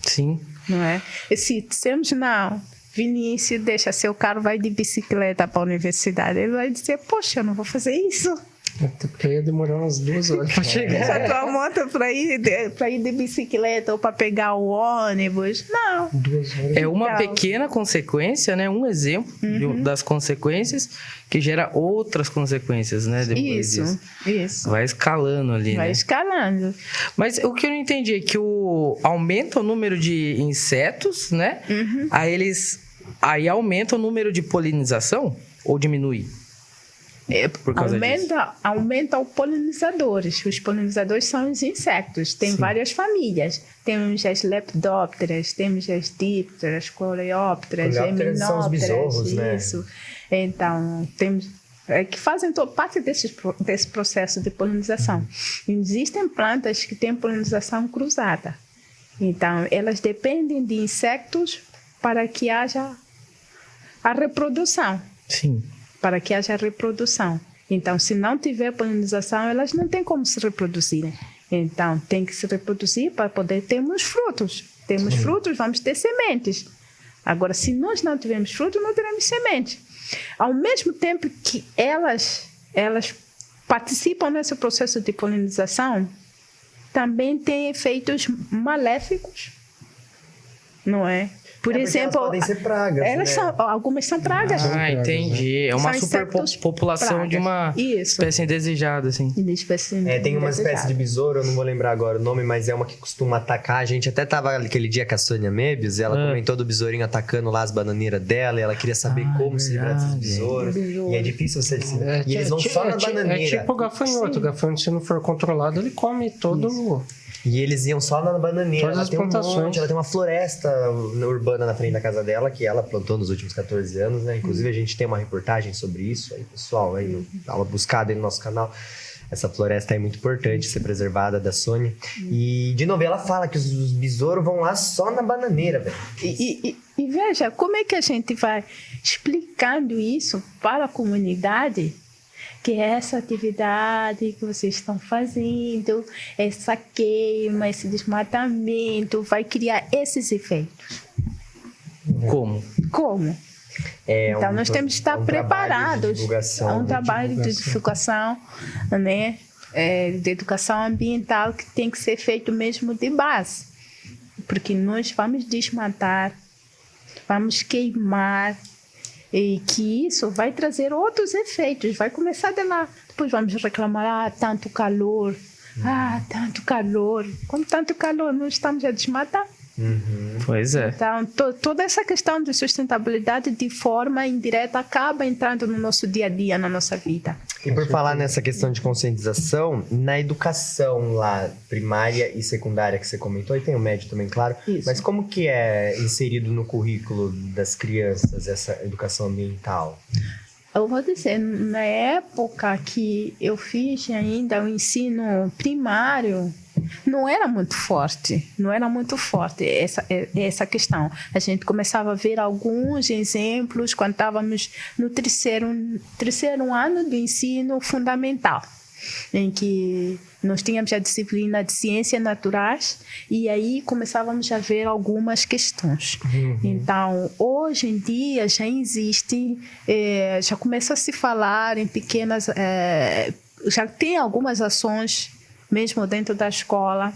Sim. Não é? E se dissemos não, Vinícius deixa seu carro, vai de bicicleta para a universidade, ele vai dizer, poxa, eu não vou fazer isso. Até porque ia demorar umas 2 horas para chegar. Essa tua moto para ir de bicicleta ou para pegar o ônibus. Não. 2 horas. É uma pequena consequência, né? Um exemplo das consequências que gera outras consequências, né? Depois disso. Isso. Vai escalando ali, Vai né? escalando. Mas o que eu não entendi é que aumenta o número de insetos, né? Aí aumenta o número de polinização ou diminui? Por causa disso. Aumenta os polinizadores. Os polinizadores são os insetos. Tem várias famílias. Temos as lepidópteras, temos as dípteras, coleópteras, Coleópteras são os besouros, né? Isso. Então, temos que fazem parte desse processo de polinização. Existem plantas que têm polinização cruzada. Então, elas dependem de insetos para que haja a reprodução. Sim. Para que haja reprodução. Então, se não tiver polinização, elas não têm como se reproduzirem. Então, tem que se reproduzir para poder termos frutos. Temos frutos, vamos ter sementes. Agora, se nós não tivermos frutos, não teremos semente. Ao mesmo tempo que elas participam nesse processo de polinização, também tem efeitos maléficos, não é? Por exemplo, elas podem ser pragas, né? algumas são pragas. Ah, entendi. É uma São insetos superpopulação de uma espécie indesejada, assim. Tem uma espécie de besouro, eu não vou lembrar agora o nome, mas é uma que costuma atacar. A gente até tava aquele dia com a Sônia Mebius, ela comentou do besourinho atacando lá as bananeiras dela, e ela queria saber como se livrar desses besouros. E é difícil você... E eles vão só na bananeira. É tipo o gafanhoto. O gafanhoto, se não for controlado, ele come todo... E eles iam só na bananeira. Todas ela as tem plantações. ela tem uma floresta urbana na frente da casa dela, que ela plantou nos últimos 14 anos, né? Inclusive, a gente tem uma reportagem sobre isso. Aí, pessoal, aí, dá uma buscada aí no nosso canal. Essa floresta é muito importante ser preservada, da Sônia. E, de novo, ela fala que os besouros vão lá só na bananeira, velho. E veja, como é que a gente vai explicando isso para a comunidade? Que essa atividade que vocês estão fazendo, essa queima, esse desmatamento, vai criar esses efeitos. Como? Então, nós temos que estar preparados. É um trabalho de divulgação, né? De educação ambiental que tem que ser feito mesmo de base. Porque nós vamos desmatar, vamos queimar, e que isso vai trazer outros efeitos. Vai começar de lá. Depois vamos reclamar, tanto calor. Tanto calor. Com tanto calor, nós estamos a desmatar. Pois é. Então, toda essa questão de sustentabilidade de forma indireta acaba entrando no nosso dia a dia, na nossa vida. E por falar nessa questão de conscientização, na educação lá, primária e secundária que você comentou, e tem o médio também, claro, Isso. mas como que é inserido no currículo das crianças essa educação ambiental? Eu vou dizer, na época que eu fiz ainda o ensino primário, não era muito forte essa questão. A gente começava a ver alguns exemplos quando estávamos no terceiro ano do ensino fundamental. em que nós tínhamos a disciplina de ciências naturais e aí começávamos a ver algumas questões. Então, hoje em dia já existe, já começa a se falar em pequenas, já tem algumas ações mesmo dentro da escola,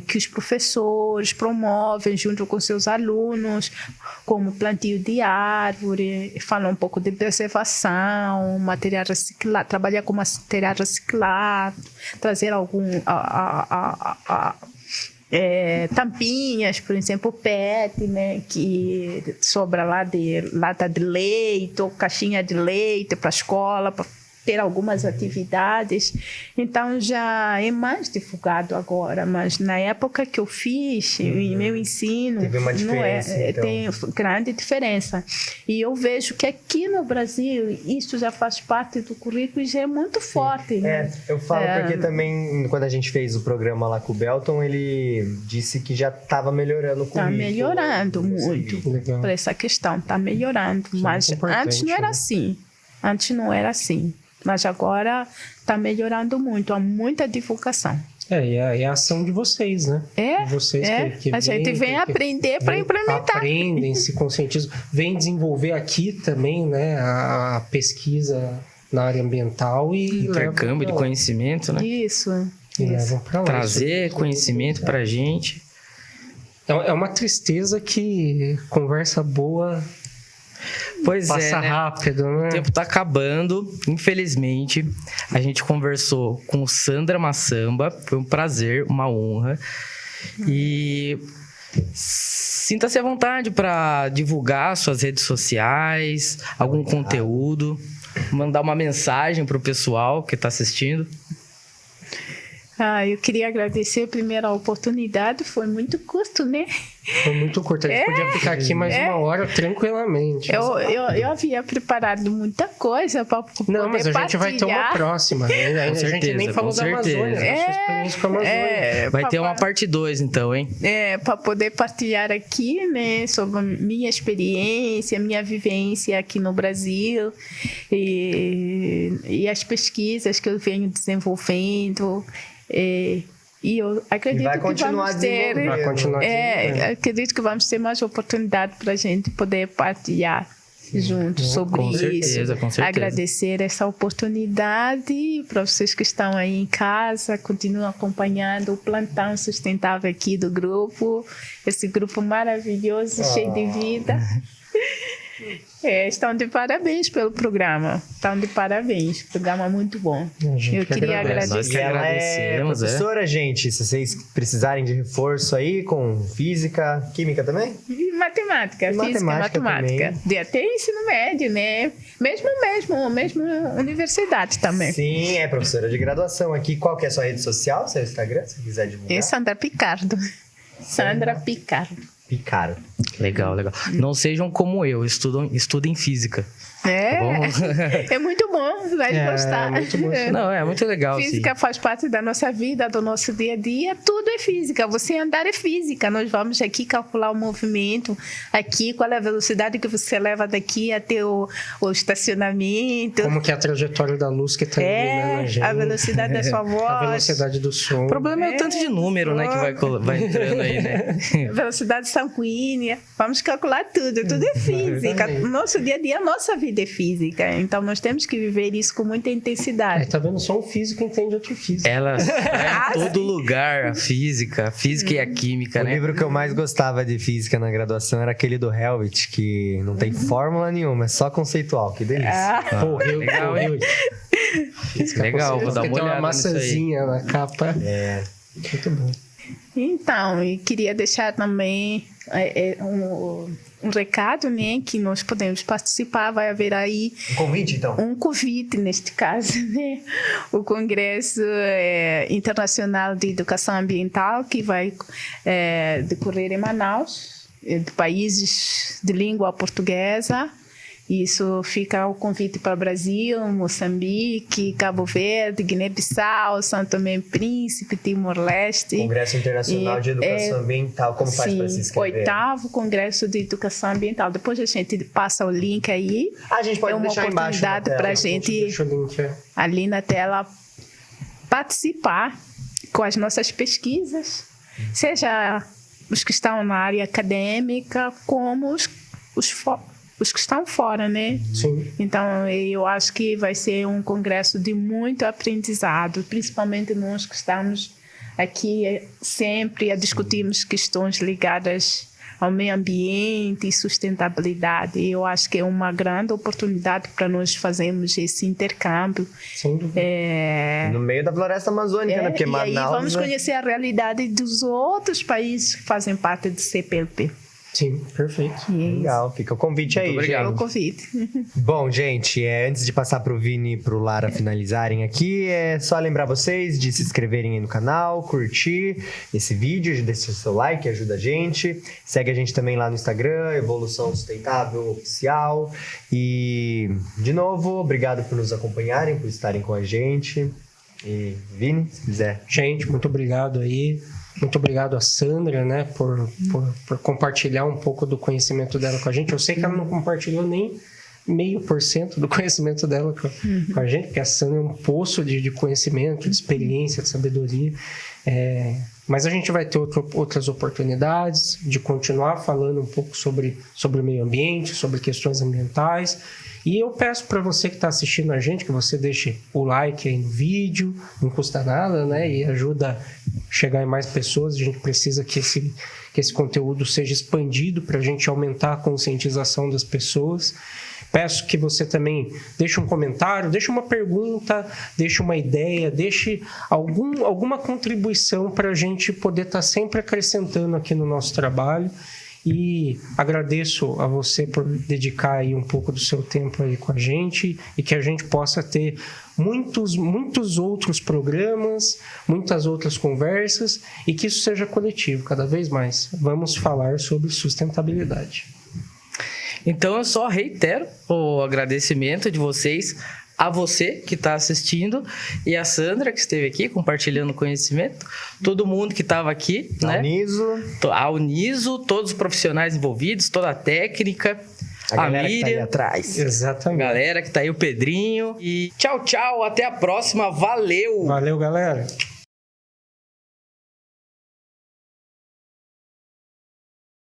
que os professores promovem junto com seus alunos, como plantio de árvore, falam um pouco de preservação, material reciclado, trabalhar com material reciclado, trazer tampinhas, por exemplo, PET, né, que sobra lá de lata de leite ou caixinha de leite para a escola, para ter algumas atividades, então já é mais divulgado agora, mas na época que eu fiz, em meu ensino, teve uma diferença, então. Tem grande diferença. E eu vejo que aqui no Brasil, isso já faz parte do currículo e já é muito forte. Né? Eu falo porque também, quando a gente fez o programa lá com o Belton, ele disse que já estava melhorando o currículo. Está melhorando muito para essa questão, está melhorando, mas antes não era assim. Antes não era assim. Mas agora está melhorando muito, há muita divulgação. E a ação de vocês, né? Vocês que a gente vem aprender para implementar. Aprendem, se conscientizam, vem desenvolver aqui também, né, a pesquisa na área ambiental e intercâmbio de conhecimento, né? Isso. Levam para lá. Trazer conhecimento para a gente. É uma tristeza que conversa boa Pois passa né? rápido, né? O tempo tá acabando, infelizmente. A gente conversou com Sandra Massamba, foi um prazer, uma honra. E sinta-se à vontade para divulgar suas redes sociais, algum conteúdo, mandar uma mensagem para o pessoal que está assistindo. Eu queria agradecer primeiro a oportunidade, foi muito curto, né? Foi muito curto, a gente podia ficar aqui mais uma hora tranquilamente. Eu havia preparado muita coisa para poder Não, mas a gente vai ter uma próxima. A gente nem falou da Amazônia, da sua experiência com a Amazônia. Vai ter uma parte 2, então, hein? Para poder partilhar aqui, né, sobre a minha experiência, minha vivência aqui no Brasil e as pesquisas que eu venho desenvolvendo. E eu acredito que vamos ter, acredito que vamos ter mais oportunidade para a gente poder partilhar juntos sobre isso. Com certeza. Agradecer essa oportunidade para vocês que estão aí em casa, continuam acompanhando o plantão sustentável aqui do grupo, esse grupo maravilhoso, cheio de vida. Estão de parabéns pelo programa. Estão de parabéns. Programa muito bom. Eu queria agradecer. Nós que agradecemos, professora, gente, se vocês precisarem de reforço aí com física, química também? E matemática, física, matemática. Até ensino médio, né? Mesmo universidade também. Sim, é professora de graduação aqui. Qual que é a sua rede social, seu Instagram, se quiser divulgar? É Sandra Picardo. Sandra Picardo. Picaro. Legal. Não sejam como eu, estudem física. É muito bom, vai gostar. Muito bom. Não, é muito legal. Física faz parte da nossa vida, do nosso dia a dia, tudo é física. Você andar é física. Nós vamos aqui calcular o movimento, aqui, qual é a velocidade que você leva daqui até o estacionamento. Como que é a trajetória da luz que está iluminando a gente. A velocidade da sua voz. A velocidade do som. O problema é o tanto de número, né, que vai entrando aí, né? Velocidade sanguínea. Vamos calcular tudo é física. Nosso dia a dia, a nossa vida é física. Então, nós temos que viver isso com muita intensidade. Tá vendo? Só um físico entende outro físico. Ela vai em todo lugar, a física e a química, né? O livro que eu mais gostava de física na graduação era aquele do Helmut, que não tem fórmula nenhuma, é só conceitual. Que delícia. Legal. Legal, vou dar uma olhada uma maçãzinha na capa. Muito bom. Então, eu queria deixar também um recado, né, que nós podemos participar, vai haver aí um convite, então. Um convite, neste caso, né, o Congresso Internacional de Educação Ambiental, que vai decorrer em Manaus, de países de língua portuguesa, Isso fica o convite para o Brasil, Moçambique, Cabo Verde, Guiné-Bissau, São Tomé e Príncipe, Timor-Leste. Congresso Internacional de Educação Ambiental, como faz para se inscrever? 8º Congresso de Educação Ambiental. Depois a gente passa o link aí. A gente pode é uma deixar embaixo na oportunidade tela. para a gente, Deixa o link, ali na tela, participar com as nossas pesquisas, seja os que estão na área acadêmica, como os que estão fora, né? Sim. Então, eu acho que vai ser um congresso de muito aprendizado, principalmente nós que estamos aqui sempre a discutirmos questões ligadas ao meio ambiente e sustentabilidade. Eu acho que é uma grande oportunidade para nós fazermos esse intercâmbio. Sem dúvida. No meio da floresta amazônica, né? Porque E aí Manaus... vamos conhecer a realidade dos outros países que fazem parte do CPLP. Sim, perfeito. Legal, fica o convite aí, Muito obrigado. É o gente. convite. Bom, gente, antes de passar pro Vini e pro Lara finalizarem aqui, é só lembrar vocês de se inscreverem aí no canal, curtir esse vídeo, deixar seu like, ajuda a gente. Segue a gente também lá no Instagram, Evolução Sustentável Oficial. E, de novo, obrigado por nos acompanharem, por estarem com a gente. E, Vini, se quiser. Gente, muito obrigado aí. Muito obrigado a Sandra, né, por compartilhar um pouco do conhecimento dela com a gente. Eu sei que ela não compartilhou nem 0,5% do conhecimento dela com a gente, porque a Sandra é um poço de conhecimento, de experiência, de sabedoria. Mas a gente vai ter outras oportunidades de continuar falando um pouco sobre o meio ambiente, sobre questões ambientais. E eu peço para você que está assistindo a gente, que você deixe o like aí no vídeo, não custa nada, né? E ajuda a chegar em mais pessoas. A gente precisa que esse conteúdo seja expandido para a gente aumentar a conscientização das pessoas. Peço que você também deixe um comentário, deixe uma pergunta, deixe uma ideia, deixe alguma contribuição para a gente poder estar sempre acrescentando aqui no nosso trabalho. E agradeço a você por dedicar aí um pouco do seu tempo aí com a gente e que a gente possa ter muitos outros programas, muitas outras conversas e que isso seja coletivo cada vez mais. Vamos falar sobre sustentabilidade. Então, eu só reitero o agradecimento de vocês a você que está assistindo e a Sandra que esteve aqui compartilhando conhecimento, todo mundo que estava aqui, né? A Uniso, todos os profissionais envolvidos, toda a técnica, a galera Miriam, que tá aí atrás. Exatamente. galera que tá aí, o Pedrinho. E tchau, tchau, até a próxima, valeu! Valeu, galera!